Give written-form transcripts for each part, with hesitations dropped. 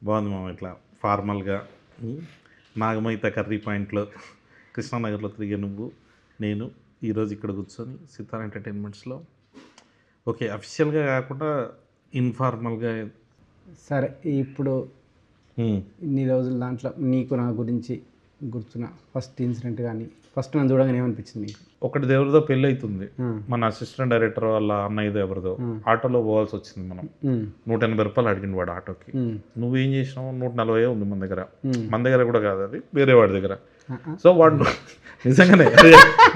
బాగుంది మామ. ఇట్లా ఫార్మల్గా నాగమైత కర్రీ పాయింట్లో కృష్ణానగర్లో తిరిగే నువ్వు నేను ఈరోజు ఇక్కడ కూర్చొని సితార్ ఎంటర్టైన్మెంట్స్లో ఓకే అఫీషియల్గా కాకుండా ఇన్ఫార్మల్గా. సరే, ఇప్పుడు ఇన్ని రోజుల దాంట్లో నీకు నా గురించి గుర్తున్న ఫస్ట్ ఇన్సిడెంట్ కానీ ఫస్ట్ నన్ను చూడగానే ఏమనిపించింది నీకు? ఒకటి ఎవరిదో పెళ్ళి అవుతుంది, మన అసిస్టెంట్ డైరెక్టర్ వాళ్ళ అన్నయ్యదో ఎవరిదో. ఆటోలో పోవాల్సి వచ్చింది. మనం 180 రూపాయలు అడిగింది వాడు ఆటోకి. నువ్వేం చేసినావు? 140 ఉంది మన దగ్గర. మన దగ్గర కూడా కాదు, అది వేరే వాడి దగ్గర. సో వాడు నిజంగానే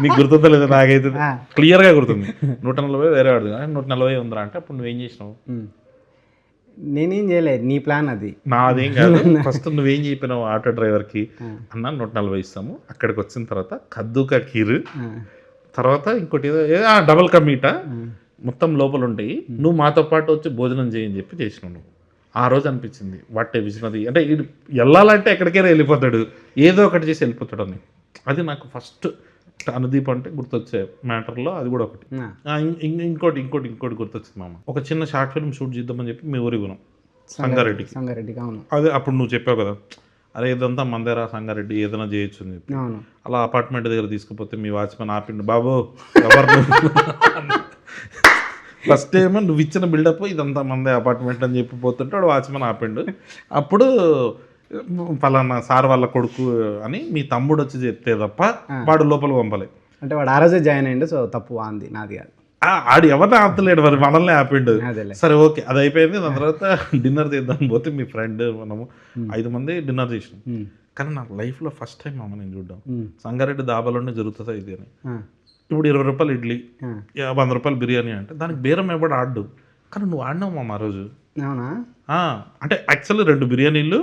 నీకు గుర్తుందో లేదో నాకైతే క్లియర్గా గుర్తుంది. 140 వేరే వాడి దగ్గర, 140 ఉందిరా అంటే అప్పుడు నువ్వేం చేసినావు? నేనేం చేయలేదు, నీ ప్లాన్ అది. నాదేం కాదు. ఫస్ట్ నువ్వేం చెప్పినావు ఆటో డ్రైవర్కి? అన్న 140 ఇస్తాము. అక్కడికి వచ్చిన తర్వాత కద్దుకా ఖీరు, తర్వాత ఇంకోటి ఏదో డబల్ కా మీటా మొత్తం లోపల ఉంటాయి. నువ్వు మాతో పాటు వచ్చి భోజనం చేయని చెప్పి చేసినావు నువ్వు. ఆ రోజు అనిపించింది వాటే విసినది అంటే ఇది వెళ్ళాలంటే ఎక్కడికైనా వెళ్ళిపోతాడు, ఏదో ఒకటి చేసి వెళ్ళిపోతాడు అని. అది నాకు ఫస్ట్ అనుదీప్ అంటే గుర్తొచ్చే మ్యాటర్లో అది కూడా ఒకటి. ఇంకోటి గుర్తొచ్చింది మామ. ఒక చిన్న షార్ట్ ఫిల్మ్ షూట్ చేద్దామని చెప్పి మీ ఊరికి పోయినాం, సంగారెడ్డికి. అదే అప్పుడు నువ్వు చెప్పావు కదా, అరే ఇదంతా మందేరా సంగారెడ్డి, ఏదైనా చేయొచ్చు అని చెప్పి. అలా అపార్ట్మెంట్ దగ్గర తీసుకుపోతే మీ వాచ్మెన్ ఆపిండు, బాబు ఎవరు ఫస్ట్ ఏమో నువ్వు ఇచ్చిన బిల్డప్ ఇదంతా మందే అపార్ట్మెంట్ అని చెప్పి పోతుంటే వాడు వాచ్మెన్ ఆపిండు. అప్పుడు ఫలానా సార్ వాళ్ళ కొడుకు అని మీ తమ్ముడు వచ్చి చెప్తే తప్ప వాడు లోపల పంపలే. అంటే వాడు ఆ రోజే జాయిన్ అయ్యిండు, సో తప్పు అంది, నాది కాదు. ఆడు ఎవరిని ఆపలేడు, మరి మనల్ని ఆపిండు. సరే ఓకే, అది అయిపోయింది. దాని తర్వాత డిన్నర్ చేద్దాం పోతే మీ ఫ్రెండ్ మనము 5 మంది డిన్నర్ చేసినాం. కానీ నాకు లైఫ్లో ఫస్ట్ టైం మామ నేను చూడ్డాం సంగారెడ్డి దాబాలోనే జరుగుతుందా ఇది అని. ఇప్పుడు 20 రూపాయలు ఇడ్లీ, 100 రూపాయలు బిర్యానీ అంటే దానికి బేరం ఎవడు ఆడు. కానీ నువ్వు ఆడినావు మామ ఆ రోజు. అంటే యాక్చువల్లీ 2 బిర్యానీలు,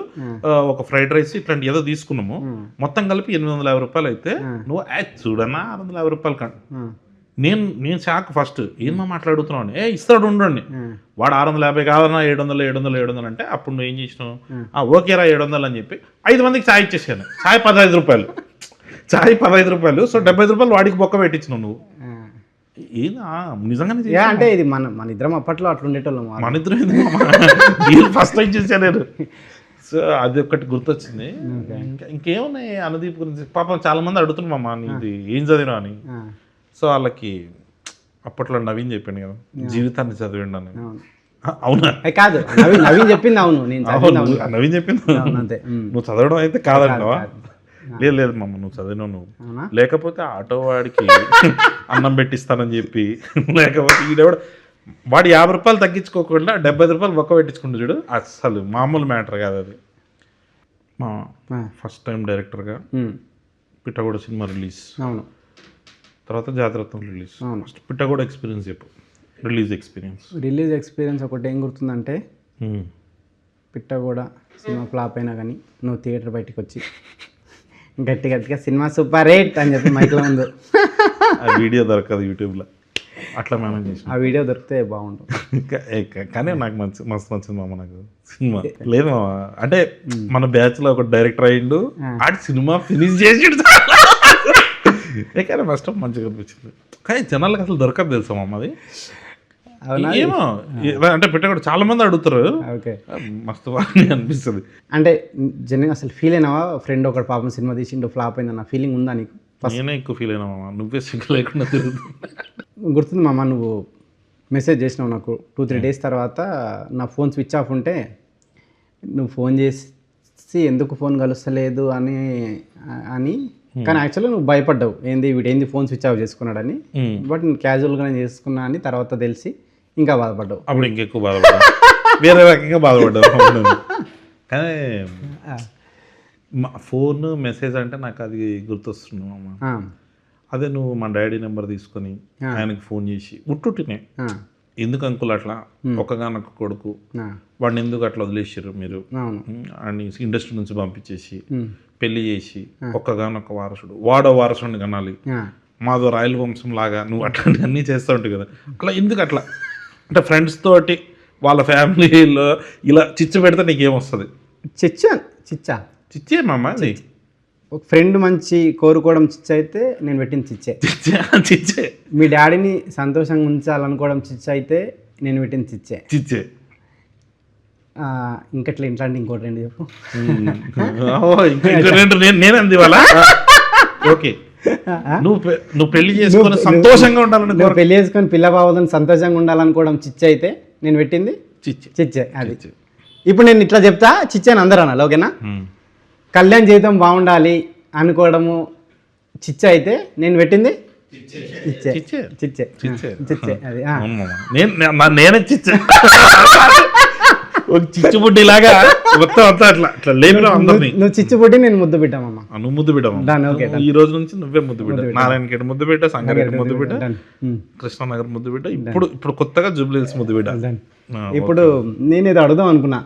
ఒక ఫ్రైడ్ రైస్ ఇట్లాంటి ఏదో తీసుకున్నాము. మొత్తం కలిపి 850 రూపాయలు అయితే నువ్వు చూడన్నా 650 రూపాయలు కంట. నేను షాక్ ఫస్ట్, ఏమో మాట్లాడుతున్నావు అని. ఇస్తాడు ఉండండి, వాడు 650 కాదన్నా 700 అంటే అప్పుడు నువ్వు ఏం చేసినావు? ఓకేరా 700 అని చెప్పి 5 మందికి ఛాయ్ ఇచ్చేసాను. ఛాయ్ 15 రూపాయలు, ఛాయ్ 15 రూపాయలు. సో 75 రూపాయలు వాడికి బొక్క పెట్టించినావు నువ్వు. నిజంగానే అంటే ఇది మన ఇద్దరం అప్పట్లో అట్లా ఉండేటోళ్ళం. మన ఇద్దరు ఫస్ట్ టైం చూసా నేను. సో అది ఒకటి గుర్తొచ్చింది. ఇంకేమున్నాయి అనుదీప్ గురించి? పాపం చాలా మంది అడుగుతున్నామమ్మా నీది ఏం చదివినా అని. సో వాళ్ళకి అప్పట్లో నవీన్ చెప్పాను కదా, జీవితాన్ని చదివిండు అని. అవునా? కాదు, నవీన్ చెప్పింది. అవును, నవీన్ చెప్పింది. నువ్వు చదవడం అయితే కాదంటావా? లేదు మమ్మ, నువ్వు చదివినావు. నువ్వు లేకపోతే ఆటో వాడికి అన్నం పెట్టిస్తానని చెప్పి, లేకపోతే ఈడెవడ వాడు 50 రూపాయలు తగ్గించుకోకుండా 75 రూపాయలు ఒక్క పెట్టించుకుంటూ చూడు. అసలు మామూలు మ్యాటర్ కాదు అది. మా ఫస్ట్ టైం డైరెక్టర్గా పిట్టగోడ సినిమా రిలీజ్, తర్వాత జాతరత్నం రిలీజ్. ఫస్ట్ పిట్టగోడ ఎక్స్పీరియన్స్ చెప్పు. రిలీజ్ ఎక్స్పీరియన్స్ ఒకటి ఏం గుర్తుందంటే, పిట్టగోడ సినిమా ఫ్లాప్ అయినా కానీ నువ్వు థియేటర్ బయటకు వచ్చి గట్టిగా సినిమా సూపర్ హిట్ అని చెప్పి మైక్లో ముందు ఆ వీడియో దొరకదు యూట్యూబ్లో, అట్లా మేనేజ్ చేసి. ఆ వీడియో దొరికితే బాగుంటుంది. కానీ నాకు మస్తు నచ్చింది మామ నాకు సినిమా. లేదు మామ, అంటే మన బ్యాచ్లో ఒక డైరెక్టర్ అయ్యిండు, ఆడి సినిమా ఫినిష్ చేసిండు. కానీ ఫస్ట్ మంచిగా అనిపించింది. కానీ జనాలకు అసలు దొరకదు తెలుసా మామ అది. ఏమో అంటే పెట్టకూడదు, చాలా మంది అడుగుతారు. మస్తు బాగా అనిపిస్తుంది. అంటే జనరల్గా అసలు ఫీల్ అయినావా? ఫ్రెండ్ ఒకటి పాపం సినిమా తీసిండు ఫ్లాప్ అయిందన్న ఫీలింగ్ ఉందా నీకు? నేనే ఎక్కువ ఫీల్ అయినా మామ, నువ్వే సిగ్గు లేకుండా తిరుగుతుంది. గుర్తుంది మామ, నువ్వు మెసేజ్ చేసినావు నాకు 2-3 డేస్ తర్వాత. నా ఫోన్ స్విచ్ ఆఫ్ ఉంటే నువ్వు ఫోన్ చేసి ఎందుకు ఫోన్ కలుస్తలేదు అని కానీ యాక్చువల్గా నువ్వు భయపడ్డావు, వీడేంది ఫోన్ స్విచ్ ఆఫ్ చేసుకున్నాడని. బట్ నేను క్యాజువల్గానే చేసుకున్నా అని తర్వాత తెలిసి ఇంకా బాధపడ్డావు. అప్పుడు ఇంకెక్కువ బాధపడ్డావు, వేరే రకంగా బాధపడ్డావు. కానీ ఫోన్ మెసేజ్ అంటే నాకు అది గుర్తొస్తుంది అమ్మ. అదే నువ్వు మా డాడీ నెంబర్ తీసుకొని ఆయనకి ఫోన్ చేసి ఉట్టుటినే, ఎందుకు అంకుల్ అట్లా ఒక్కగానొక్క కొడుకు వాడిని ఎందుకు అట్లా వదిలేసారు మీరు అని ఇండస్ట్రీ నుంచి పంపించేసి పెళ్లి చేసి ఒక్కగానొక్క వారసుడు, వాడో వారసుడిని కనాలి, మాదో రాయల వంశం లాగా నువ్వు అట్లాంటి అన్నీ చేస్తూ ఉంటావు కదా, అట్లా ఎందుకు అట్లా? అంటే ఫ్రెండ్స్ తోటి వాళ్ళ ఫ్యామిలీలో ఇలా చిచ్చు పెడితే నీకేమొస్తుంది? చిచ్చే మామ. ఒక ఫ్రెండ్ మంచి కోరుకోవడం చిచ్చ అయితే నేను పెట్టింది చిచ్చే. మీ డాడీని సంతోషంగా ఉంచాలనుకోవడం చిచ్చ అయితే నేను పెట్టింది చిచ్చే. ఇంకట్లా ఇట్లాంటి ఇంకోటి రెండు చెప్పు. ఇంకా రెండు నేను అంది వాళ్ళ ఓకే. నువ్వు పెళ్లి చేసుకొని సంతోషంగా ఉండాలని, నువ్వు పెళ్లి చేసుకొని పిల్ల బావదని సంతోషంగా ఉండాలనుకోవడం చిచ్చ అయితే నేను పెట్టింది చిచ్చే. అది ఇప్పుడు నేను ఇట్లా చెప్తా చిచ్చే అని అందరూ అనాలి, ఓకేనా? కళ్యాణ్ జీవితం బాగుండాలి అనుకోవడము చిచ్చ అయితే నేను పెట్టింది చిచ్చే. చిచ్చే చిచ్చే అది నేనే చిచ్చే ఒక చిచ్చుబుడ్డి లాగా మొత్తం అంతా అట్లా అట్లా లేపినా అందరినీ. నువ్వు చిచ్చుబుడ్డి నేను ముద్దు పెట్టామమ్మా. నువ్వు ముద్దు పెట్టావు, ఈ రోజు నుంచి నువ్వే ముద్దు పెట్టావు. నారాయణఖేడ్ ముద్దు పెట్టా, సంగారెడ్డి ముద్దు పెట్టా, కృష్ణానగర్ ముద్దు పెట్టా, ఇప్పుడు కొత్తగా జూబ్లీహిల్స్ ముద్దు పెట్టా. ఇప్పుడు నేను ఏదో అడుగుదాం అనుకున్నా.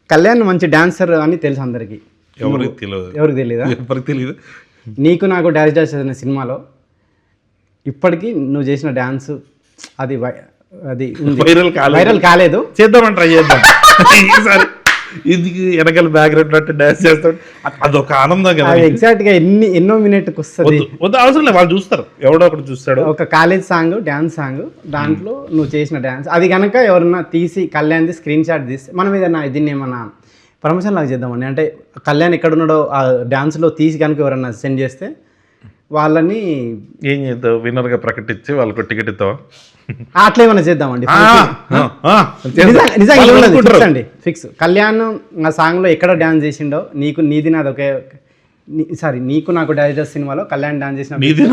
కళ్యాణ్ మంచి డాన్సర్ అని తెలుసు అందరికి. ఎవరికి తెలియదా? ఎవరికి తెలియదు. నీకు నాకు డాన్స్ చేసిన సినిమాలో ఇప్పటికీ నువ్వు చేసిన డాన్స్ అది అది వైరల్ కాలేదు. చేద్దామని ట్రై చేద్దాం ఈసారి. ఇది వెనకాల బ్యాక్గ్రౌండ్ అంటే డాన్స్ చేస్తాడు, అదొక ఆనందం కదా. ఎగ్జాక్ట్ గా ఎన్నో మినిట్కి వస్తుంది. అవసరం లేదు, వాళ్ళు చూస్తారు, ఎవడో ఒకటి చూస్తాడు. ఒక కాలేజ్ సాంగ్, డాన్స్ సాంగ్, దాంట్లో నువ్వు చేసిన డాన్స్ అది కనుక ఎవరన్నా తీసి కళ్యాణ్ది స్క్రీన్ షాట్ తీసి మనం ఏదన్నా దీన్ని ఏమన్నా ప్రమోషన్ లాగా చేద్దామండి. అంటే కళ్యాణ్ ఎక్కడున్నాడో ఆ డాన్స్లో తీసి కనుక ఎవరన్నా సెండ్ చేస్తే వాళ్ళని ఏం చేద్దాం, విన్నర్గా ప్రకటించి వాళ్ళకు టికెట్ ఇస్తావా? అట్లా ఏమైనా చేద్దామండి. నిజంగా అండి ఫిక్స్. కళ్యాణ్ ఆ సాంగ్లో ఎక్కడ డాన్స్ చేసిండో నీది నాది ఒకే. సారీ, నీకు నాకు డాన్స్ చేసే సినిమాలో కళ్యాణ్ డాన్స్ చేసిన నీది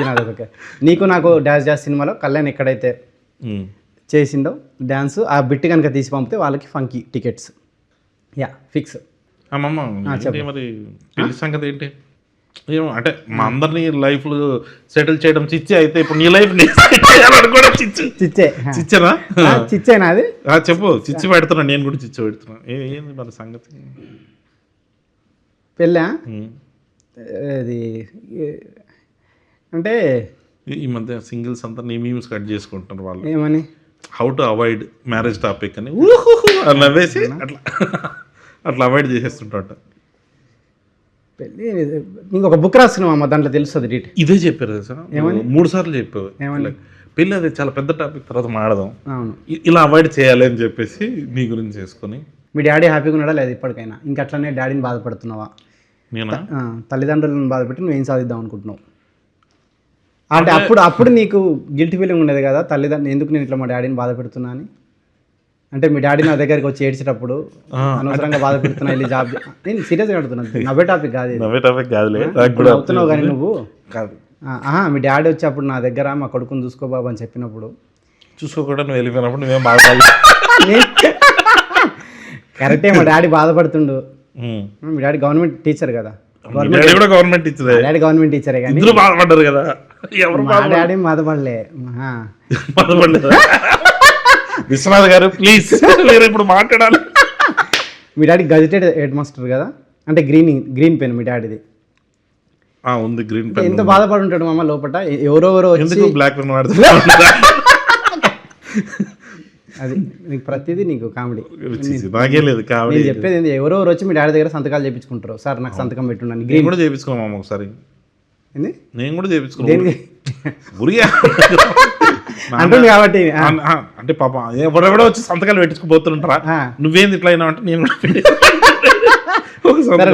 నాది ఒకే. నీకు నాకు డాన్స్ చేసే సినిమాలో కళ్యాణ్ ఎక్కడైతే చేసిండో డాన్స్ ఆ బిట్ కనుక తీసి పంపితే వాళ్ళకి ఫంకీ టికెట్స్. Yeah fix. మరి పెళ్లి సంగతి ఏంటి? ఏమో అంటే మా అందరినీ లైఫ్లు సెటిల్ చేయడం చిచ్చి అయితే ఇప్పుడు నీ లైఫ్ కూడా చిచ్చేనా? చిచ్చేనా అది? చెప్పు. చిచ్చి పెడుతున్నా, నేను కూడా చిచ్చి పెడుతున్నా. ఏంది మన సంగతి? పెళ్ళా అది అంటే ఈ మధ్య సింగిల్స్ అంతా నీ మీమ్స్ కట్ చేసుకుంటున్నారు వాళ్ళు. ఏమని? How to avoid marriage topic అని నవ్వేసి అట్లా అట్లా అవాయిడ్ చేసేస్తుంటాట. పెళ్ళి ఇంకొక బుక్ రాస్తున్నావు దాంట్లో తెలుస్తుంది డీటెయిల్. ఇదే చెప్పారు సార్, 3 సార్లు చెప్పావు. పెళ్ళి అది చాలా పెద్ద టాపిక్, తర్వాత మాడదాం, ఇలా అవాయిడ్ చేయాలి అని చెప్పేసి నీ గురించి చేసుకొని. మీ డాడీ హ్యాపీగా ఉన్నాడా లేదు ఇప్పటికైనా? ఇంకా అట్లనే డాడీని బాధపడుతున్నావా? నేనా? తల్లిదండ్రులను బాధపెట్టి నువ్వు ఏం సాధిద్దాం అనుకుంటున్నావు? అంటే అప్పుడు నీకు గిల్టీ ఫీలింగ్ ఉండేది కదా, తల్లిదండ్రులు ఎందుకు నేను ఇట్లా మా డాడీని బాధ పెడుతున్నా అని? అంటే మీ డాడీ నా దగ్గరికి వచ్చి ఏడ్చేటప్పుడు అనవసరంగా బాధ పెడుతున్నా, వెళ్ళి జాబ్. నేను సీరియస్గా అడుగుతున్నాను, నవ్వే టాపిక్ కాదు. అవుతున్నావు కానీ నువ్వు కాదు. మీ డాడీ వచ్చి అప్పుడు నా దగ్గర మా కొడుకుని చూసుకో బాబు అని చెప్పినప్పుడు చూసుకోకుండా నువ్వు వెళ్ళిపోయినప్పుడు నువ్వేం బాగా కరెక్టే. మా డాడీ బాధపడుతుండు. మీ డాడీ గవర్నమెంట్ టీచర్ కదా. గవర్నమెంట్ టీచర్, డాడీ గవర్నమెంట్ టీచరే కానీ బాధపడ్డారు కదా. మా డాడీ బాధపడలే. విశ్వనాథ్ గారు ప్లీజ్ మీరు ఇప్పుడు మాట్లాడాలి. మీ డాడీ గజెటెడ్ హెడ్ మాస్టర్ కదా, అంటే గ్రీన్ పెన్ మీ డాడీది ఉంది. Green pen. ఎంత బాధపడి ఉంటాడు మామ లోపల. ఎవరెవరో బ్లాక్ పెన్ అది నీకు ప్రతిదీ నీకు కామెడీ. నాకే లేదు కామెడీ. నేను చెప్పేది ఏంటి, ఎవరెవరు వచ్చి మీ డాడీ దగ్గర సంతకాలు చేయించుకుంటారు. సార్ నాకు సంతకం పెట్టున్నాను. గ్రీన్ కూడా చేయించుకోమా ఒకసారి? నేను కూడా చేయించుకున్నాను అంటుంది కాబట్టి. అంటే పాప ఎవరెవడో వచ్చి సంతకాలు పెట్టించుకుపోతుంటారా, నువ్వేంది ఇట్లా అయినా అంటే నేను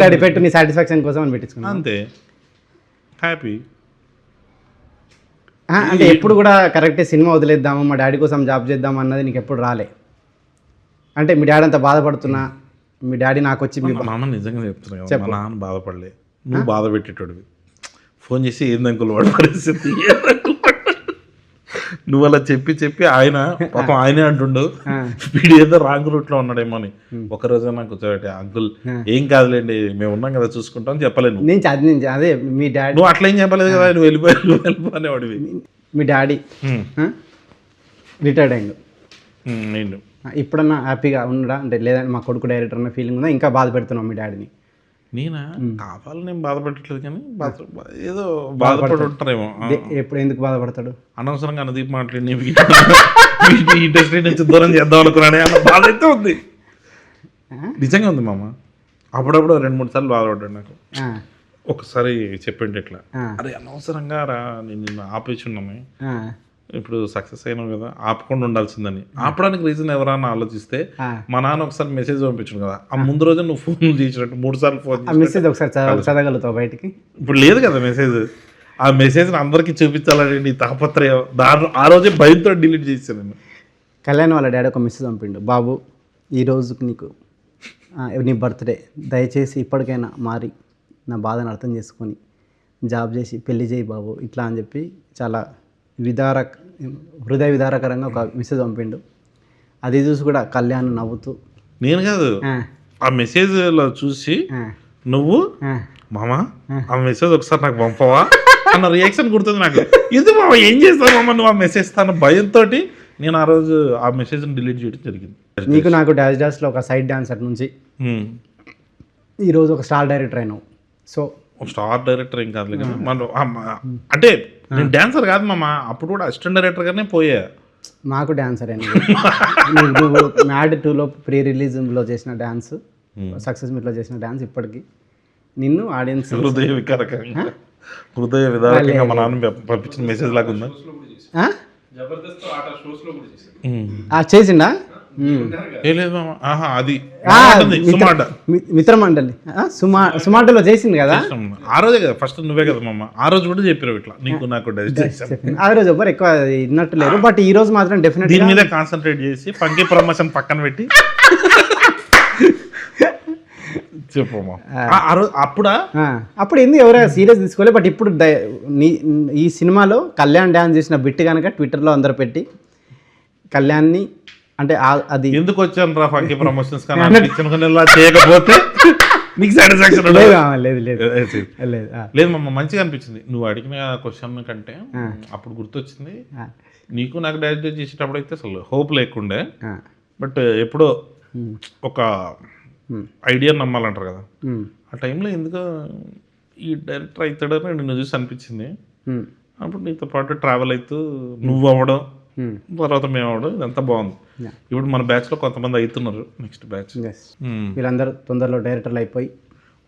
డాడీ పెట్టు నీ సాటిస్ఫాక్షన్ కోసం అని పెట్టించుకున్నాను అంతే. హ్యాపీ. అంటే ఎప్పుడు కూడా కరెక్టే సినిమా వదిలేద్దాము మా డాడీ కోసం జాబ్ చేద్దాం అన్నది నీకు ఎప్పుడు రాలే? అంటే మీ డాడీ అంతా బాధపడుతున్నా మీ డాడీ నాకు వచ్చి మా నాన్న నిజంగా చెప్తున్నా కదా, మా నాన్న బాధపడలే, నువ్వు బాధ పెట్టేటోడివి. ఫోన్ చేసి ఏందంకులు వాడు పరిస్థితి, నువ్వు అలా చెప్పి చెప్పి ఆయన పాపం ఆయనే అంటుండు వీడు ఏదో రాంగ్ రూట్లో ఉన్నాడేమో అని. ఒకరోజు నాకు అంకుల్ ఏం కాదులేండి మేము ఉన్నాం కదా చూసుకుంటాం చెప్పలేను. అదే మీ డాడీ నువ్వు అట్లా ఏం చెప్పలేదు కదా, నువ్వు వెళ్ళిపోయిపోనేవాడివి. మీ డాడీ రిటైర్డ్ అయ్యిండు, నేను ఇప్పుడన్నా హ్యాపీగా ఉండడా? అంటే లేదంటే మా కొడుకు డైరెక్టర్ అన్న ఫీలింగ్ ఉందా? ఇంకా బాధ పెడుతున్నావు మీ డాడీని? నేనా? కావాలని నేను బాధపెట్టట్లేదు కానీ ఏదో బాధపడి ఉంటారేమో. ఎప్పుడు ఎందుకు బాధపడతాడు? అనవసరంగా అనుదీప్ మాట్లాడి ఇండస్ట్రీ నుంచి దూరం చేద్దాం అనుకున్నానే అన్న బాధ అయితే ఉంది. నిజంగా ఉంది మామ. అప్పుడప్పుడు 2-3 సార్లు బాధపడ్డాడు నాకు. ఒకసారి చెప్పిండి ఇట్లా, అరే అనవసరంగా రా నేను నిన్ను ఆపేసి ఉన్నామే, ఇప్పుడు సక్సెస్ అయినావు కదా ఆపకుండా ఉండాల్సిందని. ఆపడానికి రీజన్ ఎవరన్నా ఆలోచిస్తే మా నాన్న ఒకసారి మెసేజ్ పంపించాడు కదా, ఆ ముందు రోజు నువ్వు ఫోన్ చేసినట్టు 3 సార్లు ఫోన్ మెసేజ్ ఒకసారి చదవగలుగుతావు బయటికి. ఇప్పుడు లేదు కదా మెసేజ్. ఆ మెసేజ్ని అందరికీ చూపించాలని నీ తాపత్రయం, దాని ఆ రోజే భయంతో డిలీట్ చేశాను నేను. కళ్యాణ్ వాళ్ళ డాడీ ఒక మెసేజ్ పంపిండు, బాబు ఈరోజు నీకు నీ బర్త్డే, దయచేసి ఇప్పటికైనా మారి నా బాధను అర్థం చేసుకొని జాబ్ చేసి పెళ్లి చేయి బాబు ఇట్లా అని చెప్పి చాలా హృదయ విదారకరంగా ఒక మెసేజ్ పంపిండు. అది చూసి కూడా కళ్యాణ్ నవ్వుతూ, నేను కాదు ఆ మెసేజ్లో చూసి నువ్వు మామ ఆ మెసేజ్ ఒకసారి నాకు పంపవా అన్న రియాక్షన్ గుర్తుంది నాకు. ఇది మామ ఏం చేస్తావు మామ నువ్వు ఆ మెసేజ్ తాను భయంతో నేను ఆ రోజు ఆ మెసేజ్ని డిలీట్ చేయడం జరిగింది. నీకు నాకు డాన్స్లో ఒక సైడ్ డాన్సర్ నుంచి ఈరోజు ఒక స్టార్ డైరెక్టర్ అయినావు. సో స్టార్ డైరెక్టర్ ఏం కాదు మనం అంటే నేను డాన్సర్ కాదు మామ, అప్పుడు కూడా అసిస్టెంట్ డైరెక్టర్గానే పోయా. మాకు డాన్సర్ అయినా నువ్వు మ్యాడ్ 2లో ప్రీ రిలీజ్లో చేసిన డ్యాన్స్, సక్సెస్ మీట్లో చేసిన డ్యాన్స్ ఇప్పటికీ నిన్ను ఆడియన్స్ హృదయ విదారకంగా మా నాన్న పంపించిన మెసేజ్ లాగా ఉందా? చేసిండా? లేదు మామ. అది మిత్రమండలి సుమాటలో చేసింది కదా ఆ రోజే కదా ఫస్ట్. నువ్వే కదా మామ ఆ రోజు కూడా చెప్పారు ఇట్లా నీకు నాకు. ఆ రోజు ఎవ్వరు ఎక్కువ విన్నట్టు లేరు, బట్ ఈ రోజు మాత్రం డెఫినెట్ దీని మీద కాన్సన్ట్రేట్ చేసి ఫంకీ ప్రమోషన్ పక్కన పెట్టి చెప్పమ్మా. అప్పుడు ఎందుకు ఎవరైనా సీరియస్ తీసుకోలేదు, బట్ ఇప్పుడు ఈ సినిమాలో కళ్యాణ్ డ్యాన్స్ చేసిన బిట్ కనుక ట్విట్టర్లో అందరు పెట్టి కళ్యాణ్ని అంటే అది ఎందుకు వచ్చాను రా ఫంకీ ప్రమోషన్స్ చేయకపోతే నీకు సాటిస్ఫాక్షన్ లేదు మమ్మ. మంచిగా అనిపించింది నువ్వు అడిగిన క్వశ్చన్ కంటే. అప్పుడు గుర్తొచ్చింది నీకు నాకు డాన్స్ చేసేటప్పుడు అయితే అసలు హోప్ లేకుండే, బట్ ఎప్పుడో ఒక ఐడియా నమ్మాలంటారు కదా, ఆ టైంలో ఎందుకో ఈ డైరెక్టర్ అవుతాడని నిన్ను చూసి అనిపించింది. అప్పుడు నీతో పాటు ట్రావెల్ అవుతూ నువ్వు అవ్వడం తర్వాత మేము అవ్వడం ఇదంతా బాగుంది. ఇప్పుడు మన బ్యాచ్లో కొంతమంది అవుతున్నారు, నెక్స్ట్ బ్యాచ్ వీళ్ళందరూ తొందరలో డైరెక్టర్లు అయిపోయి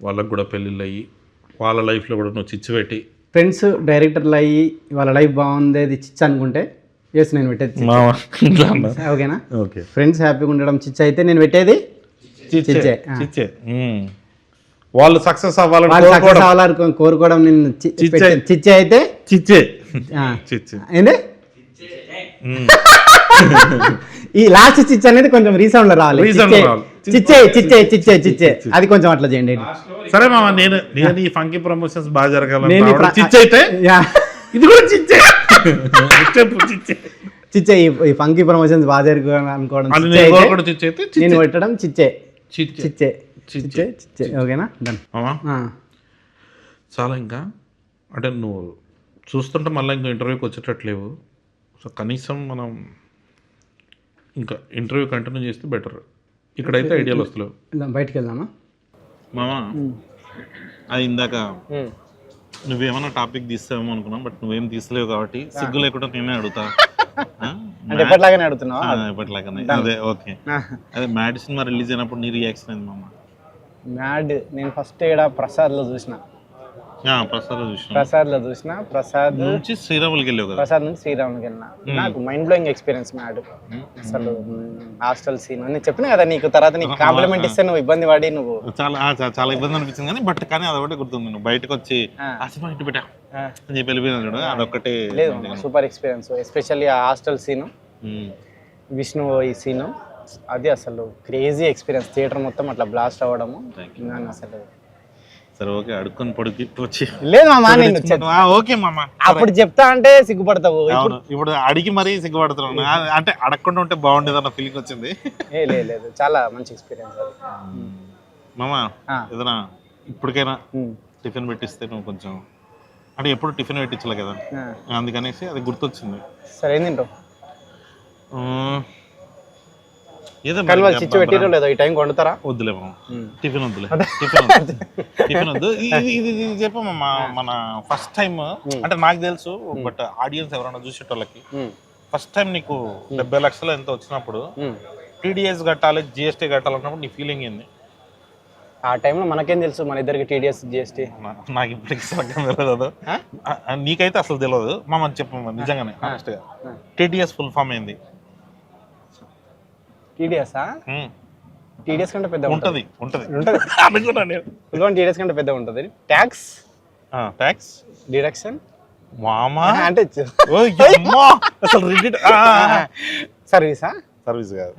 వాళ్ళకు కూడా పెళ్ళిళ్ళు అయ్యి వాళ్ళ లైఫ్లో కూడా నువ్వు చిచ్చు పెట్టి ఫ్రెండ్స్ డైరెక్టర్లు అయ్యి వాళ్ళ లైఫ్ బాగుంది చిచ్చు అనుకుంటే ఎస్ నేను పెట్టేది ఓకేనా. ఓకే ఫ్రెండ్స్ హ్యాపీగా ఉండడం చిచ్చు అయితే నేను పెట్టేది చిచ్చే. వాళ్ళు సక్సెస్ అవ్వాలని కోరుకోవడం నేను చిచ్చే అయితే చిచ్చే ఏంది ఈ లాస్ట్ చిచ్చే అనేది కొంచెం రీసౌండ్ లో రావాలి. చిచ్చే చిచ్చే చిచ్చే చిచ్చే అది కొంచెం అట్లా చేయండి. సరే మామ నేను ఈ ఫంకీ ప్రమోషన్స్ బాగా జరగాలి. చిచ్చే అయితే ఇది కూడా చిచ్చే చిచ్చే ఈ ఫంకీ ప్రమోషన్స్ బాగా జరగాలి అనుకోవడం నేను పెట్టడం చిచ్చే చిచ్చే చిచ్చే చిచ్చే. ఓకేనా డన్ మామా. చాలా ఇంకా అంటే నువ్వు చూస్తుంటే మళ్ళీ ఇంకా ఇంటర్వ్యూకి వచ్చేటట్లేవు. సో కనీసం మనం ఇంకా ఇంటర్వ్యూ కంటిన్యూ చేస్తే బెటర్. ఇక్కడైతే ఐడియాలు వస్తలేవు. బయటికి వెళ్దామా మామా? అది ఇందాక నువ్వేమన్నా టాపిక్ తీస్తావేమో అనుకున్నాం, బట్ నువ్వేం తీస్తలేవు కాబట్టి సిగ్గు లేకుండా నేనే అడుగుతా. ఎప్పటిలాగానే అడుగుతున్నావా? ఎప్పటిలాగానే. అదే ఓకే. అదే మ్యాడ్ సినిమా రిలీజ్ అయినప్పుడు నీ రియాక్షన్ అయింది మామ? మ్యాడ్ నేను ఫస్ట్ ఇక్కడ ప్రసాద్లో చూసిన. ప్రసాద్ నుంచి శ్రీరాములకి వెళ్ళావు కదా? ప్రసాద్ నుంచి శ్రీరాములకి వెళ్ళినా. నాకు మైండ్ బ్లోయింగ్ ఎక్స్పీరియన్స్ మ్యాడ్. అసలు హాస్టల్ సీన్ నేను చెప్పిన కదా నీకు, తర్వాత నీకు కాంప్లిమెంట్ ఇస్తే నువ్వు ఇబ్బంది పడి నువ్వు చాలా ఇబ్బంది అనిపించింది కానీ బట్ కానీ అదొకటి గుర్తుంది. నువ్వు బయటకు వచ్చి ఇంటి పెట్టా అని చెప్పి వెళ్ళిపోయినా చూడ, అదొకటి లేదు సూపర్ ఎక్స్పీరియన్స్. ఎస్పెషల్లీ ఆ హాస్టల్ సీను, విష్ణు ఈ సీను, అది అసలు క్రేజీ ఎక్స్పీరియన్స్. థియేటర్ మొత్తం అట్లా బ్లాస్ట్ అవ్వడము అసలు. సరే ఓకే అడుక్కొని పొడికి వచ్చి లేదు మామా నేను ఓకే మామ అప్పుడు చెప్తా అంటే సిగ్గుపడతావు. ఇప్పుడు అడిగి మరీ సిగ్గుపడుతున్నాను అంటే అడగకుండా ఉంటే బాగుండేది అన్న ఫీలింగ్ వచ్చింది. లేదు చాలా మంచి ఎక్స్పీరియన్స్ అది మామ. ఏదైనా ఇప్పటికైనా టిఫిన్ పెట్టిస్తే నువ్వు కొంచెం అంటే ఎప్పుడు టిఫిన్ పెట్టించలే కదా, అందుకనేసి అది గుర్తొచ్చింది. సరే ఏం తింటావు? వద్దులే టిఫిన్ వద్దులే టిఫిన్ వద్దు. ఇది చెప్పమ్మా మన ఫస్ట్ టైం అంటే నాకు తెలుసు, బట్ ఆడియన్స్ ఎవరైనా చూసేటోళ్ళకి ఫస్ట్ టైం నీకు 70 లక్షలు ఎంత వచ్చినప్పుడు టీడీఎస్ కట్టాలి జిఎస్టీ కట్టాలన్నప్పుడు నీ ఫీలింగ్ ఏంది? ఆ టైంలో మనకేం తెలుసు మన ఇద్దరికి టీడీఎస్ జిఎస్టీ. నాకు ఇప్పటికి సగం తెలియదు. నీకైతే అసలు తెలియదు మామ, చెప్పు నిజంగానే హానెస్ట్గా. టీడీఎస్ ఫుల్ ఫామ్ ఏంది? టీడీఎస్ఆ? టీడీఎస్ కంటే పెద్ద ఉంటుంది అనుకున్నా నేను. టీడీఎస్ కంటే పెద్ద ఉంటుంది. ట్యాక్స్ ట్యాక్స్ డిడక్షన్ మామా అంటే అసలు సర్వీసా? సర్వీస్ కాదు,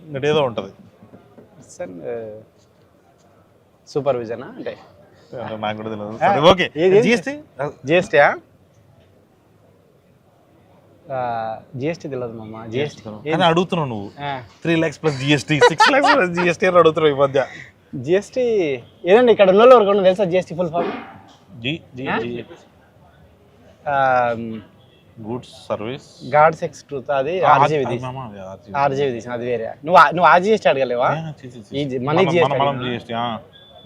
ఇంకటి ఏదో ఉంటుంది. సూపర్విజనా అంటే నాకు కూడా తెలియదు. Okay, GST. జిఎస్టీయా? జిఎస్టీ తెలియదు మామ. జిఎస్టీ అని అడుగుతున్నావు నువ్వు. 3 lakhs plus GST, 6 lakhs plus GST అని అడుగుతున్నావు ఈ మధ్య. జిఎస్టీ ఏదండి ఇక్కడ ఉన్న వాళ్ళు ఎవరికన్నా తెలుసా GST full form? Goods service gods ఎక్స్ట్రూత్, అది ఆర్జీవి తీసిన, అది వేరే. నువ్వు ఆ జిఎస్టీ అడగలేవా?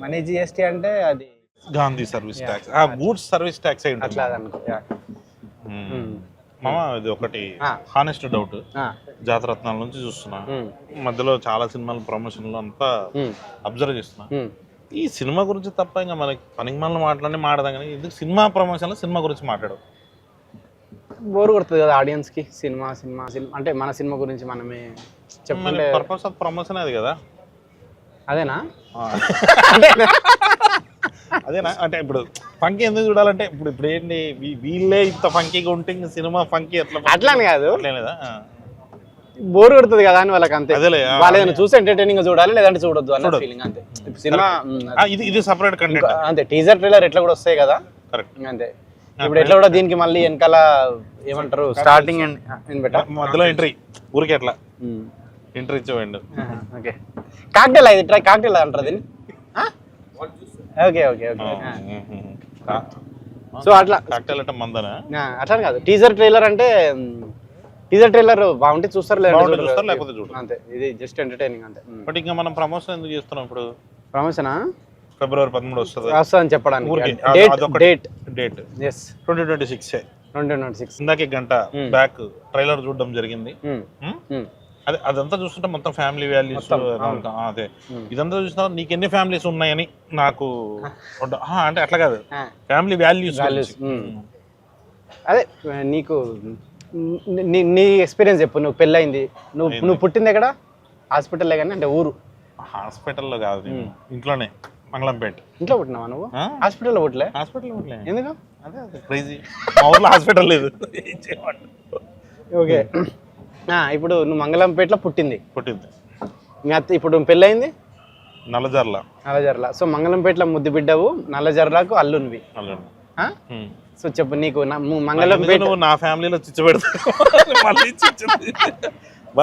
మనీ జిఎస్టీ అంటే అది Gandhi service tax, goods service tax అయి ఉంటుంది అట్లా అనుకో. మామ ఇది ఒకటి హానెస్ట్ డౌట్. జాతరత్నాల నుంచి చూస్తున్నా, మధ్యలో చాలా సినిమాల ప్రమోషన్లు అంతా అబ్జర్వ్ చేస్తున్నా. ఈ సినిమా గురించి తప్ప ఇంకా మనకి పనికి మనల్ని మాట్లాడదాం కానీ ఎందుకు సినిమా ప్రమోషన్లో సినిమా గురించి మాట్లాడు? బోర్ కొడుతుంది కదా ఆడియన్స్ కి. సినిమా సినిమా సినిమా అంటే మన సినిమా గురించి మనమే చెప్పండి. పర్పస్ ఆఫ్ ప్రమోషన్ అది కదా. అదేనా? అదేనా అంటే ఇప్పుడు ఫంకీ ఎందుకు చూడాలంటే ఇప్పుడు ఏంటి వీళ్ళే ఇంత ఫంకీగా ఉంటే ఇంకా సినిమా ఫంకీ అట్లా అని కాదు, లేదా బోర్ కొడుతుంది కదా అని వాళ్ళకి. అంతే, అదేలే వాళ్ళు ఏదైనా చూసి ఎంటర్టైనింగ్ చూడాలి, లేదంటే చూడొద్దు అన్న ఫీలింగ్. అంతే. సినిమా ఇది సెపరేట్ కంటెంట్. అంతే, టీజర్ ట్రైలర్ ఎట్లా కూడా వస్తాయి కదా. కరెక్ట్. అంతే. ఇప్పుడు ఎట్లా కూడా దీనికి మళ్ళీ వెనకాల ఏమంటారు, స్టార్టింగ్ అండ్ మధ్యలో ఎంట్రీ ఊరికే ఎట్లా ఎంట్రీ ఇచ్చేవాడు. ఓకే, కాక్టైల్ ఇది ట్రై, కాక్టైల్ అంటారు దీన్ని. Okay okay okay. సో అట్లా కాక్టైల్ అంటే మందనా? అట్లా కాదు, టీజర్ ట్రైలర్ అంటే టీజర్ ట్రైలర్ బాగుంటే చూస్తారు, లేకపోతే చూడరు. అంతే. ఇది జస్ట్ ఎంటర్టైనింగ్ అంతే. బట్ ఇంకా మనం ప్రమోషన్ ఎందుకు చేస్తున్నాం ఇప్పుడు? ప్రమోషనా? February 13 వస్తుంది అని చెప్పడానికి. డేట్ 2026. ఇందాకే గంట బ్యాక్ ట్రైలర్ చూడడం జరిగింది. అదే అదంతా చూస్తుంటే మొత్తం ఫ్యామిలీ వాల్యూస్. అదే ఇదంతా చూసినా నీకు ఎన్ని ఫ్యామిలీస్ ఉన్నాయని నాకు అంటే అట్లా కాదు, ఫ్యామిలీ వాల్యూస్. అదే నీకు నీ ఎక్స్పీరియన్స్ చెప్పు. నువ్వు పెళ్ళయింది, నువ్వు పుట్టింది ఎక్కడ? హాస్పిటల్లో కానీ అంటే ఊరు? హాస్పిటల్లో కాదు, ఇంట్లోనే, మంగళంపేట. ఇంట్లో పుట్టినావా నువ్వు? హాస్పిటల్లో పుట్టలే? హాస్పిటల్లో పుట్టలే. ఎందుకు? అదే క్రేజీ, మా ఊర్లో హాస్పిటల్ లేదు. ఓకే, ఇప్పుడు నువ్వు మంగళంపేటలో పుట్టింది. మీ అత్త ఇప్పుడు పెళ్ళయింది నల్లజర్ల. సో మంగళంపేటలో ముద్దు బిడ్డవు, నల్లజర్లకు అల్లునివి. సో చెప్పు, నీకు మంగళంపేట నా ఫ్యామిలీలో చిచ్చు పెడతాను.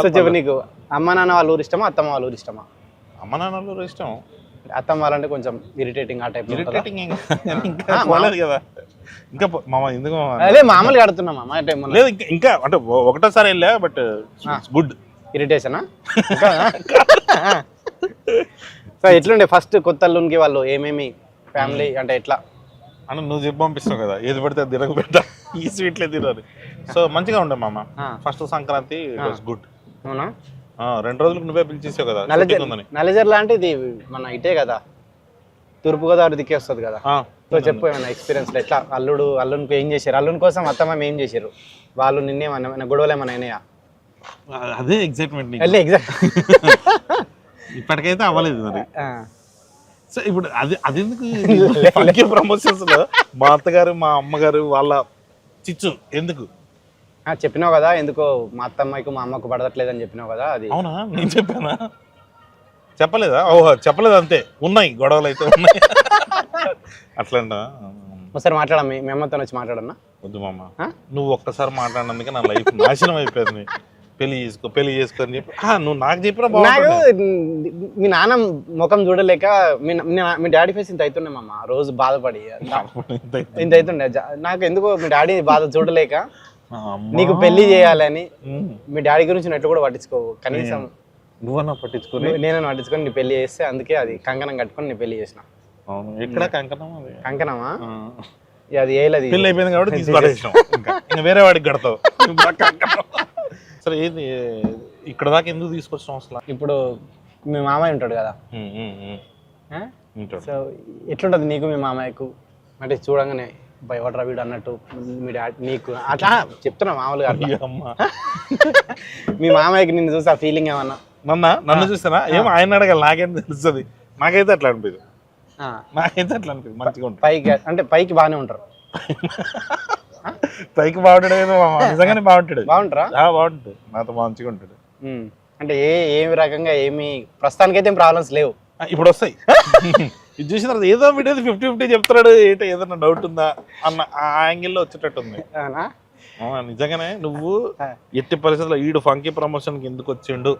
సో చెప్పు, నీకు అమ్మ నాన్న వాళ్ళ ఊరు ఇష్టమా, అత్తమ్మ వాళ్ళ ఊరు ఇష్టమా? అమ్మ నాన్న వాళ్ళ ఊరు ఇష్టం. అత్తమ్మ వాళ్ళంటే కొంచెం ఇరిటేటింగ్, ఆ టైప్. కదా ఇంకా మామ ఎందుకు? అదే మామూలుగా అడుగుతున్నా మామ. అంటే లేదు ఇంకా అంటే ఒకటోసారి వెళ్ళా, బట్ గుడ్. ఇరిటేషనా? సో ఎట్లుండే ఫస్ట్ కొత్త అల్లునికి వాళ్ళు ఏమేమి ఫ్యామిలీ అంటే ఎట్లా అని నువ్వు చెప్పి పంపిస్తావు కదా, ఏది పడితే అది తినక పెట్టా, ఈ స్వీట్లే తినాలి. సో మంచిగా ఉండే మామ. First Sankranti good. అవునా? 2 రోజులకు నువ్వే పిలిచేసావు కదా. నల్లజర్ల అంటే ఇది మన ఇటే కదా, తూర్పుగోదావరి దిక్కే వస్తుంది కదా. సో చెప్పు ఏమైనా ఎక్స్పీరియన్స్ ఎట్లా అల్లునికి ఏం చేశారు, అల్లుని కోసం అత్తమ్మ ఏం చేశారు, వాళ్ళు నిన్నేమన్నా గొడవలు ఏమన్నా అయినాయా? అదే ఎగ్జైట్మెంట్. ఇప్పటికైతే అవ్వలేదు మరి. సో ఇప్పుడు అది ఎందుకు ప్రమోషన్స్ లో మా అత్తగారు మా అమ్మగారు వాళ్ళ చిచ్చు ఎందుకు చెప్పినావు కదా, ఎందుకో మా అత్తమ్మకి మా అమ్మకు పడట్లేదని చెప్పినావు కదా. అది అవునా? నేను చెప్పానా? చెప్పలేదా? ఓహో చెప్పలేదు, అంతే. ఉన్నాయి గొడవలు అయితే ఉన్నాయి. అట్లంట. ఒకసారి మాట్లాడమ్మా, మీ అమ్మతో వచ్చి మాట్లాడన్నా. వద్దు మామ, నువ్వు ఒక్కసారి మాట్లాడినందుకే నా లైఫ్ నాశనం అయిపోయింది. పెళ్లి చేసుకొని చెప్పి నువ్వు నాకు చెప్పినా నాకు మీ నాన్న ముఖం చూడలేక మీ డాడీ ఫేస్ ఇంత అవుతుండే మామ, రోజు బాధపడి ఇంత అవుతుండే. నాకు ఎందుకో మీ డాడీ బాధ చూడలేక నీకు పెళ్లి చేయాలని మీ డాడీ గురించి నెట్లు కూడా పట్టించుకోవు కనీసం. నువ్వన్నా పట్టించుకుని నేను పట్టించుకొని నీ పెళ్లి చేస్తే, అందుకే అది కంకణం కట్టుకొని నీ పెళ్లి చేసిన. ఎక్కడ కంకణం? కంకణమా? అది ఏలది పెళ్లి అయిపోయింది కాబట్టి తీసుకురాం, ఇంకా వేరే వాడికి కడతావు. సరే ఏంది ఇక్కడ దాకా ఎందుకు తీసుకొచ్చిన అసలు? ఇప్పుడు మీ మామయ్య ఉంటాడు కదా, ఉంటాడు. సో ఎట్లుంటుంది నీకు మీ మామయ్యకు? అంటే చూడంగానే భయపడరా వీడు అన్నట్టు మీ డాడీ నీకు అట్లా చెప్తున్నా మామూలుగా అట్లా. అమ్మా మీ మామయ్యకి నిన్ను చూసి ఆ ఫీలింగ్ ఏమన్నా? నన్ను చూస్తానా ఏమో ఆయన అడగాలి, నాకేం తెలుస్తుంది. నాకైతే అట్లా అనిపిదు, నాకైతే అట్లా అనిపిదు. మంచిగా ఉంటుంది పైకి, అంటే పైకి బాగానే ఉంటారు. పైకి బాగుంటాడు ఏదో నిజంగానే బాగుంటాడు. బాగుంటారా? బాగుంటాడు, నాతో మంచిగా ఉంటాడు. అంటే ఏమి రకంగా ఏమి ప్రస్తుతానికైతే ఏం ప్రాబ్లమ్స్ లేవు. ఇప్పుడు వస్తాయి. ఇది చూసిన తర్వాత ఏదో వీడియో 50-50 చెప్తున్నాడు, ఏంటో ఏదైనా డౌట్ ఉందా అన్న ఆ యాంగిల్లో వచ్చేటట్టు ఉంది. నిజంగానే నువ్వు ఎట్టి పరిస్థితుల్లో ఈడు ఫంకీ ప్రమోషన్ కి ఎందుకు వచ్చిండు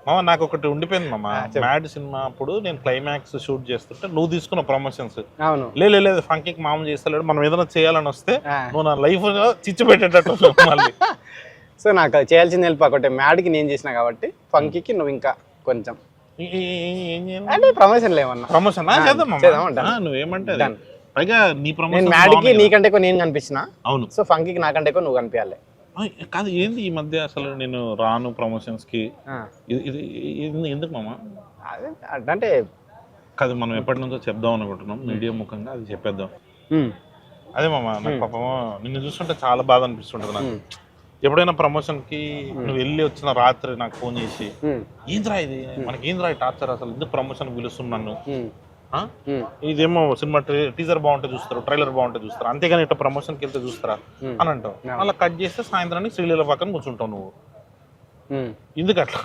మామ, నాకు ఒకటి ఉండిపోయింది మామ. మ్యాడ్ సినిమా అప్పుడు నేను క్లైమాక్స్ షూట్ చేస్తుంటే నువ్వు తీసుకున్న ప్రమోషన్స్ లేదు ఫంకీకి మామ చేస్తలేడు, మనం ఏదైనా చేయాలని వస్తే నువ్వు నా లైఫ్ చిచ్చు పెట్టేటట్టు మళ్ళీ. సో నాకు చేయాల్సింది హెల్ప్ ఒకటి, మ్యాడ్కి నేను చేసిన కాబట్టి ఫంకీకి నువ్వు ఇంకా కొంచెం అంటే ప్రమోషన్ లేవన్నా. ప్రమోషన్ నువ్వేమంటే పైగా నీ ప్రమోషన్ మ్యాడ్కి నీకంటే ఎక్కువ నేను కనిపించిన. అవును. సో ఫంకీకి నాకంటే ఎక్కువ నువ్వు కనిపించాలి. కాదు ఏంది ఈ మధ్య అసలు నేను రాను ప్రమోషన్స్ కి, ఇది ఎందుకు మామ? అంటే కాదు, మనం ఎప్పటి నుంచో చెప్దాం అనుకుంటున్నాం మీడియా ముఖంగా, అది చెప్పేద్దాం. అదే మామ, నాకు పాపం నిన్ను చూస్తుంటే చాలా బాధ అనిపిస్తుంటది నాకు. ఎప్పుడైనా ప్రమోషన్ కి నువ్వు వెళ్ళి వచ్చిన రాత్రి నాకు ఫోన్ చేసి ఏంద్రా ఇది మనకి ఏంద్రా టార్చర్, అసలు ఎందుకు ప్రమోషన్ పిలుస్తున్నాను, ఇదేమో సినిమా టీజర్ బాగుంటే చూస్తారు, ట్రైలర్ బాగుంటే చూస్తారు, అంతేగాని ఇట్లా ప్రమోషన్కి వెళ్తే చూస్తారా అని అంటావు. అలా కట్ చేస్తే సాయంత్రానికి శ్రీలీల పక్కన కూర్చుంటావు నువ్వు. ఎందుకు అట్లా?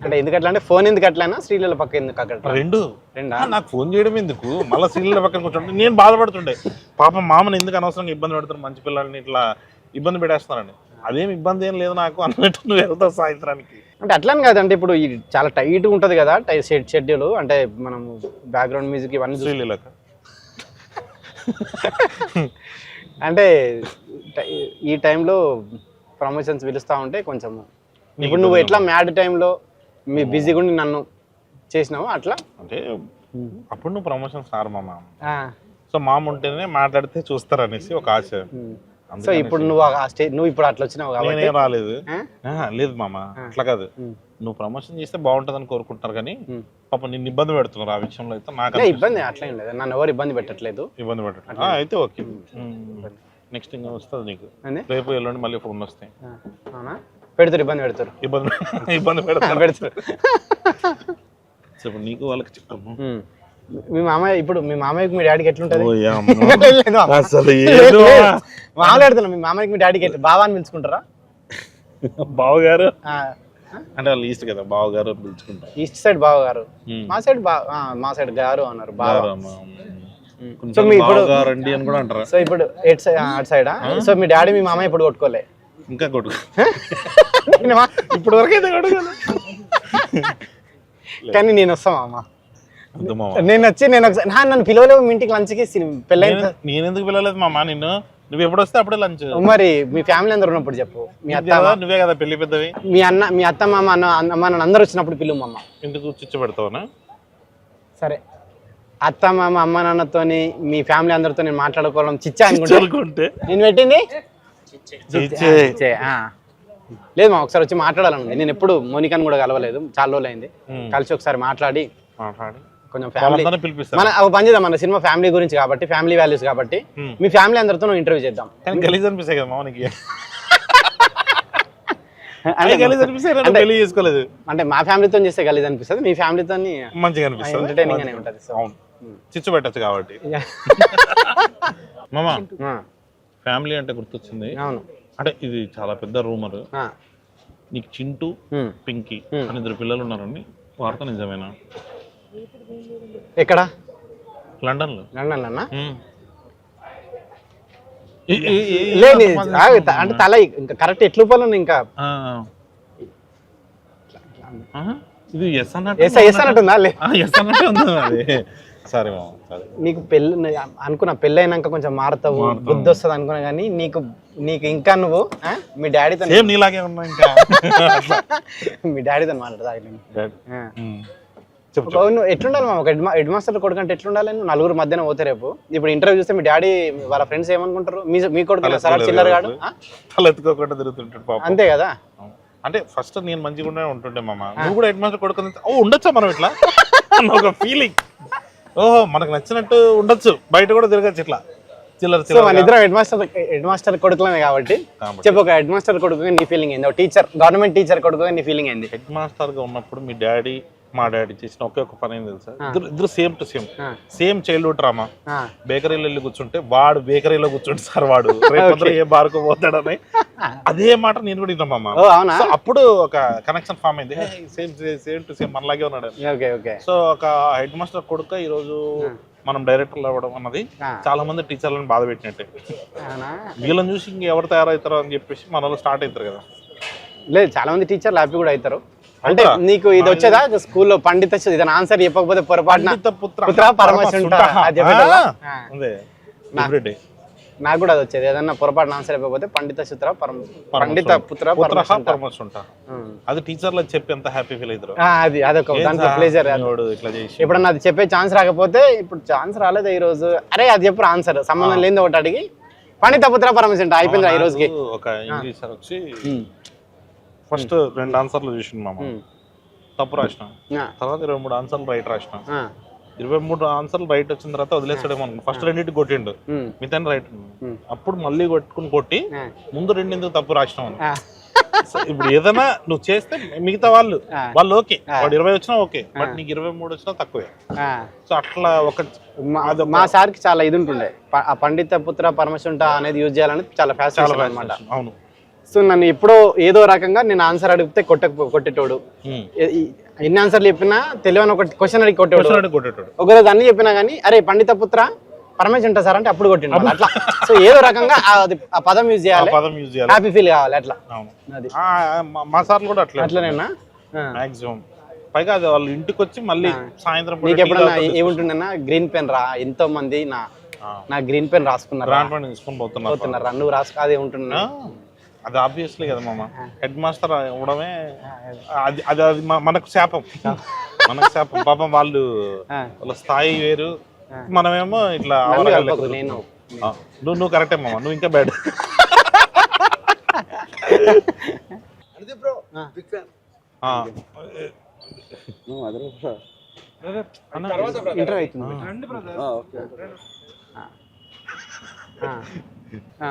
అంటే ఎందుకు అట్లా అంటే ఫోన్ ఎందుకు అట్లా, శ్రీలీల పక్క ఎందుకు అక్కడ? రెండు నాకు ఫోన్ చేయడం ఎందుకు, మళ్ళీ శ్రీలీల పక్కన కూర్చుంటే నేను బాధపడుతుండే. పాపం మామని ఎందుకు అనవసరంగా ఇబ్బంది పెడతారు, మంచి పిల్లల్ని ఇట్లా ఇబ్బంది పెట్టేస్తున్నారని. అదేం ఇబ్బంది ఏం లేదు నాకు అన్నట్టు నువ్వు వెళ్తావు సాయంత్రానికి. అంటే అట్లని కాదంటే ఇప్పుడు చాలా టైట్ ఉంటుంది కదా షెడ్యూల్, అంటే మనం బ్యాక్గ్రౌండ్ మ్యూజిక్ ఇవన్నీ శ్రీలీలక అంటే ఈ టైంలో ప్రమోషన్స్ పిలుస్తూ ఉంటే కొంచెం, ఇప్పుడు నువ్వు ఎట్లా మ్యాడ్ టైంలో మీ బిజీగా ఉండి నన్ను చేసినావు అట్లా. అంటే అప్పుడు నువ్వు ప్రమోషన్ సార్ మామ, సో మామ ఉంటేనే మాట్లాడితే చూస్తారు అనేసి ఒక ఆశ. సో ఇప్పుడు నువ్వు ఇప్పుడు అట్లా వచ్చినావు కాబట్టి రాలేదు. లేదు మామ, అట్లా కాదు, నువ్వు ప్రమోషన్ చేస్తే బాగుంటుందని కోరుకుంటున్నారు కానీ పాపం నిన్ను ఇబ్బంది పెడుతున్నారు ఆ విషయంలో. అయితే నాకు ఇబ్బంది అట్లేం లేదు, నన్ను ఎవరు ఇబ్బంది పెట్టట్లేదు. ఇబ్బంది పెట్టట్లేదు అయితే ఓకే. నెక్స్ట్ ఇంకా వస్తుంది నీకు, రేపు ఎల్లుండి మళ్ళీ ఫోన్ వస్తాయి. పెడతారు, ఇబ్బంది పెడతారు, ఇబ్బంది పెడతారు. ఇప్పుడు నీకు వాళ్ళకి చెప్పాము. మీ మామయ్య, ఇప్పుడు మీ మామయ్యకి మీ డాడీకి ఎట్లుంటది? మామూలు పెడుతున్నా, మీ మామయ్యకి మీ డాడీకి ఎట్లా బావా అని పిలుచుకుంటారా? బావగారు అంటే వాళ్ళు ఈస్ట్ కదా, బావగారు పిలుచుకుంటారు. ఈస్ట్ సైడ్ బావగారు, మా సైడ్ గారు అన్నారు బావ. సో మీ ఇప్పుడు రండి అని కూడా అంటారా? సో ఇప్పుడు అటు సైడా? సో మీ డాడీ మీ మామయ్య ఇప్పుడు కొట్టుకోలే? ఇంకా కొట్టుకో ఇప్పుడు వరకు అయితే కొట్టుకోలే, కానీ నేను వస్తామా అమ్మ, నేను వచ్చి నేను ఒకసారి నన్ను పిలవలేవు మీ ఇంటికి లంచ్కి, పెళ్ళైన నేను ఎందుకు పిలవలేదు మామ నిన్ను, నువ్వు ఎప్పుడు వస్తే అప్పుడే లంచ్. మరి మీ ఫ్యామిలీ అందరు ఉన్నప్పుడు చెప్పు, మీ అత్త నువ్వే కదా పెళ్లి పెద్దవి, మీ అత్త మామ అమ్మ నాన్న అందరు వచ్చినప్పుడు పిలువు మమ్మ. ఇంటికి చిచ్చు పెడతావనా? సరే, అత్త మామ అమ్మ నాన్నతోని మీ ఫ్యామిలీ అందరితో నేను మాట్లాడుకోవడం చిచ్చా అనుకుంటే నేను పెట్టింది లేదు మా, ఒకసారి వచ్చి మాట్లాడాలనుంది. నేను ఎప్పుడు మోనికాని కూడా కలవలేదు, చాలా రోజులు అయింది, కలిసి ఒకసారి మాట్లాడి కొంచెం ఫ్యామిలీ మన పని చేద్దాం. మన సినిమా ఫ్యామిలీ గురించి కాబట్టి, ఫ్యామిలీ వాల్యూస్ కాబట్టి మీ ఫ్యామిలీ అందరితో నువ్వు ఇంటర్వ్యూ చేద్దాం. గలీజ్ అనిపిస్తాయి కదా మామకి, పెళ్లి చేసుకోలేదు అంటే మా ఫ్యామిలీతో చేస్తే గలీజ్ అనిపిస్తుంది, మీ ఫ్యామిలీతో మంచిగా అనిపిస్తుంది, ఎంటర్టైనింగ్ గానే ఉంటుంది. చిచ్చు పెట్టచ్చు కాబట్టి. మామా ఫ్యామిలీ అంటే గుర్తొచ్చింది, అవును అంటే ఇది చాలా పెద్ద రూమర్, నీకు చింటూ పింకీ అని 2 పిల్లలు ఉన్నారని వార్త నిజమేనా? ఎక్కడ? లండన్ లో. లండన్ అన్నా లేదు అంటే తల ఇంకా కరెక్ట్ ఎట్లు పోలను ఇంకా ఇది ఎస్ అన్నట్టుందా? సరే నీకు పెళ్ళి అనుకున్నా, పెళ్ళైనాక కొంచెం మారుతావు, బుద్ధి వస్తుంది అనుకున్నా, కానీ నీకు ఇంకా నువ్వు మీ డాడీతో నీలాగే ఉన్నా, ఇంకా మీ డాడీతో మాట్లాడదా? ఎట్లుండాలి మా, ఒక హెడ్ మాస్టర్ కొడుకు అంటే ఎట్లుండాలి? నువ్వు నలుగురు మధ్యన పోతే రేపు ఇప్పుడు ఇంటర్వ్యూ చూస్తే మీ డాడీ వాళ్ళ ఫ్రెండ్స్ ఏమనుకుంటారు? మీ కొడుకు సార్ చిల్లర గాడు తలెత్తుకోకుండా తిరుగుతుంటాడు అంతే కదా. అంటే ఫస్ట్ నేను మంచిగా ఉంటుండే మామ, నువ్వు కూడా హెడ్ మాస్టర్ కొడుకు ఉండొచ్చా మనం ఇట్లా? అన్న ఒక ఫీలింగ్. ఓహో మనకు నచ్చినట్టు ఉండొచ్చు, బయట కూడా తిరగచ్చు ఇట్లా చిల్లర సో మన ఇద్దరం హెడ్ మాస్టర్ కొడుకులమే కాబట్టి చెప్పు, ఒక హెడ్ మాస్టర్ కొడుకుగా నీ ఫీలింగ్ ఏంది, ఒక టీచర్ గవర్నమెంట్ టీచర్ కొడుకుగా నీ ఫీలింగ్ ఏంది? హెడ్ మాస్టర్ గా ఉన్నప్పుడు మీ డాడీ మా డాడీ చేసిన ఒకే ఒక పని ఏం తెలుసా, ఇద్దరు same to same childhood drama. బేకరీలో వెళ్ళి కూర్చుంటే వాడు బేకరీలో కూర్చుంటే సార్ వాడు రేపు ఏ బార్కు పోతాడని అదే మాట నేను కూడా విన్నామమ్మా. అప్పుడు ఒక కనెక్షన్ ఫామ్ అయింది, సేమ్ టు సేమ్ మనలాగే ఉన్నాడు. సో ఒక హెడ్ మాస్టర్ కొడుకు ఈ రోజు మనం డైరెక్టర్లు అవ్వడం అన్నది చాలా మంది టీచర్లను బాధ పెట్టినట్టే. వీళ్ళని చూసి ఇంకెవరు తయారవుతారో అని చెప్పేసి మన వాళ్ళు స్టార్ట్ అవుతారు కదా. లేదు, చాలా మంది టీచర్లు హ్యాపీ కూడా అవుతారు. అంటే నీకు ఇది వచ్చేదా స్కూల్లో పండిత ఏదైనా ఆన్సర్ చెప్పకపోతే పొరపాటున పుత్ర పరమశుంఠ నాకు కూడా అది వచ్చేది, ఏదన్నా పొరపాటున ఆన్సర్ చెప్పకపోతే పండిత పుత్ర పరమశుంఠ. అది టీచర్లకు చెప్పి ఎంత హ్యాపీ ఫీల్ అవుతారు. అది అదొక దాంట్లో ప్లేజర్. ఎప్పుడన్నా అది చెప్పే ఛాన్స్ రాకపోతే, ఇప్పుడు ఛాన్స్ రాలేదు ఈ రోజు, అరే అది చెప్పు ఆన్సర్ సంబంధం లేని ఒకటి అడిగి పండిత పుత్ర పరమశుంఠ అయిపోయింది ఈ రోజుకి. ఒక ఇంగ్లీష్ సార్ వచ్చి ఫస్ట్ 2 ఆన్సర్లు చూసిన మామ, తప్పు రాసిన. తర్వాత 23 ఆన్సర్లు రైట్ రాసిన. 23 ఆన్సర్లు రైట్ వచ్చిన తర్వాత వదిలేస్తాడేమో అనుకున్నా. ఫస్ట్ 2 కొట్టిండు, మిగతా రైట్. అప్పుడు మళ్ళీ కొట్టి ముందు 2 ఎందుకు తప్పు రాసినావు. ఇప్పుడు ఏదైనా నువ్వు చేస్తే మిగతా వాళ్ళు ఓకే, వాడు 20 వచ్చినా ఓకే, బట్ నీకు 23 వచ్చినా తక్కువే. సో అట్లా ఒక మా సార్కి చాలా ఇది ఉంటుండే, ఆ పండిత పుత్ర పరమశుంఠ అనేది యూజ్ చేయాలని చాలా ఫ్యాషన్ అనమాట. అవును. సో నన్ను ఎప్పుడో ఏదో రకంగా నేను ఆన్సర్ అడిగితే కొట్టేటోడు, ఎన్ని ఆన్సర్లు చెప్పినా తెలియని ఒక క్వశ్చన్ అడిగి కొట్టేటోడు. ఒకరోజు అన్ని చెప్పినా కానీ అరే పండిత పుత్ర పరమేశ్వర సార్ అంటే అప్పుడు కొట్టిండు అట్లా. సో ఏదో రకంగా ఆ పదం యూజ్ చేయాలి, హ్యాపీ ఫీల్ కావాలి అట్లా. అది మా సార్లు కూడా అట్లనేనా మాక్సిమం. పైగా అది వాళ్ళు ఇంటికి వచ్చి మళ్ళీ సాయంత్రం నీకు ఎప్పుడన్నా ఏముంటుండేనా, గ్రీన్ పెన్ రా, ఎంతో మంది నా గ్రీన్ పెన్ రాసుకున్నారు, నువ్వు రాసు అదే ఉంటున్నా. అది ఆబ్వియస్లీ కదా మామ, హెడ్ మాస్టర్ ఇవ్వడమే అది మనకు శాపం. పాపం వాళ్ళ స్థాయి వేరు, మనమేమో ఇట్లా. నువ్వు కరెక్టే మామ, నువ్వు ఇంకా బ్యాడ్.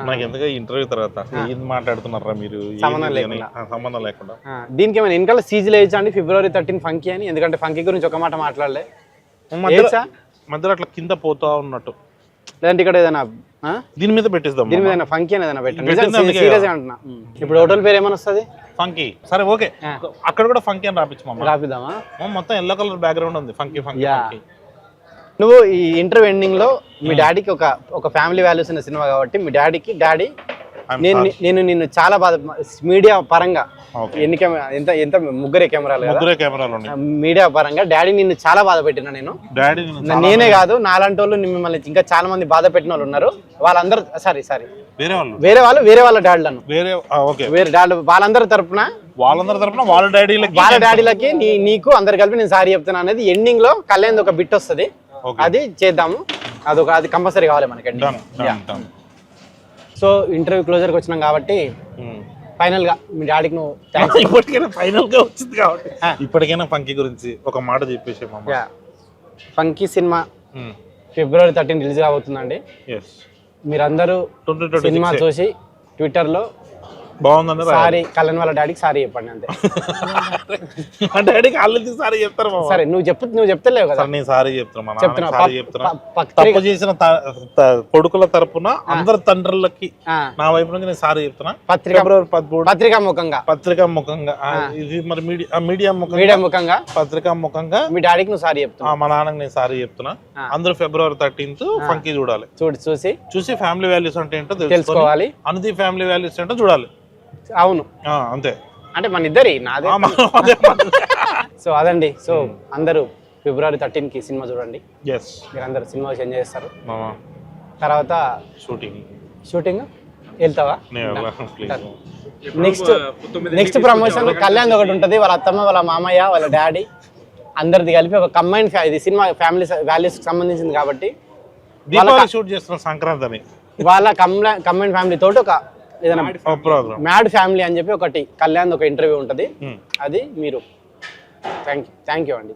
నాకు ఎందుకు ఇంటర్వ్యూ తర్వాత ఏం మాట్లాడుతున్నారా మీరు, సంబంధం లేకుండా. దీనికి ఏమైనా వెనకాల సీజీలు వేయచ్చా అండి, February 13 ఫంకీ అని? ఎందుకంటే ఫంకీ గురించి ఒక మాట మాట్లాడలే మధ్యలో అట్లా కింద పోతా ఉన్నట్టు, లేదంటే ఇక్కడ ఏదైనా దీని మీద పెట్టిస్తాం, దీని మీద ఫంకీ అని ఏదైనా పెట్టండి. సీరియస్ అంటున్నా. ఇప్పుడు హోటల్ పేరు ఏమైనా వస్తుంది? ఫంకీ. సరే ఓకే, అక్కడ కూడా ఫంకీ అని రాపిద్దామా? మొత్తం ఎల్లో కలర్ బ్యాక్గ్రౌండ్ ఉంది, ఫంకీ ఫంకీ. నువ్వు ఈ ఇంటర్వ్యూ ఎండింగ్ లో మీ డాడీకి ఒక ఫ్యామిలీ వాల్యూస్ ఉన్న సినిమా కాబట్టి మీ డాడీ నేను నిన్ను చాలా బాధ, మీడియా పరంగా ఎంత ముగ్గురే కెమెరాలు మీడియా పరంగా డాడీ నిన్ను చాలా బాధ పెట్టినా నేనే కాదు, నాలాంటి వాళ్ళు మిమ్మల్ని ఇంకా చాలా మంది బాధ పెట్టిన వాళ్ళు ఉన్నారు. వాళ్ళందరూ వేరే వాళ్ళ డాడీలను వేరే డాడీ వాళ్ళందరి తరపున వాళ్ళ డాడీలకి నీకు అందరు కలిపి నేను సారీ చెప్తున్నా అనేది ఎండింగ్ లో కళ్యాణ్ ఒక బిట్ వస్తుంది, అది చేద్దాము. అది కంపల్సరీ కావాలి మనకి. సో ఇంటర్వ్యూ క్లోజర్కి వచ్చినాం కాబట్టి ఫైనల్ గా మీ డాడీకి నువ్వు ఇప్పటికైనా ఫంకీ గురించి ఒక మాట చెప్పేసి. ఫంకీ సినిమా February 13 రిలీజ్ కాబోతుందండి. మీరందరూ సినిమా చూసి ట్విట్టర్ లో బాగుందండి సారీ కళ్యాణ్ వాళ్ళ డాడీకి సారీ చెప్పండి అంతే. డాడీకి ఆల్రెడీ సారీ చెప్తారు. సరే నువ్వు చెప్తలేవు కదా, నేను సారీ చెప్తున్నా. తప్పు చేసిన కొడుకుల తరపున అందరు తండ్రులకి నా వైపు నుంచి నేను సారీ చెప్తున్నా. పత్రికా ముఖంగా ఇది మరి మీడియా ముఖంగా పత్రికా ముఖంగా మీ డాడీకి నువ్వు సారీ చెప్తున్నా, మా నాన్నకి నేను సారీ చెప్తున్నా. అందరూ February 13 ఫంకీ చూడాలి. చూసి ఫ్యామిలీ వాల్యూస్ అంటే ఏంటో తెలుసుకోవాలి, అనుది ఫ్యామిలీ వాల్యూస్ ఏంటో చూడాలి. అవును అంతే, అంటే మన ఇద్దరి నాదే. సో అదండి. సో అందరూ February 13 సినిమా చూడండి. మీరు అందరు సినిమా ఎంజాయ్ చేస్తారు. తర్వాత షూటింగ్ వెళ్తావా? నెక్స్ట్ ప్రమోషన్ కళ్యాణ్ ఒకటి ఉంటుంది, వాళ్ళ అత్తమ్మ వాళ్ళ మామయ్య వాళ్ళ డాడీ అందరిది కలిపి ఒక కంబైన్. ఇది సినిమా ఫ్యామిలీ వాల్యూస్ సంబంధించింది కాబట్టి షూట్ చేస్తున్న సంక్రాంతి వాళ్ళ కంబైన్ ఫ్యామిలీ తోటి ఒక ఏదైనా మ్యాడ్ ఫ్యామిలీ అని చెప్పి ఒకటి కళ్యాణ్ ఒక ఇంటర్వ్యూ ఉంటుంది. అది మీరు థ్యాంక్ యూ అండి.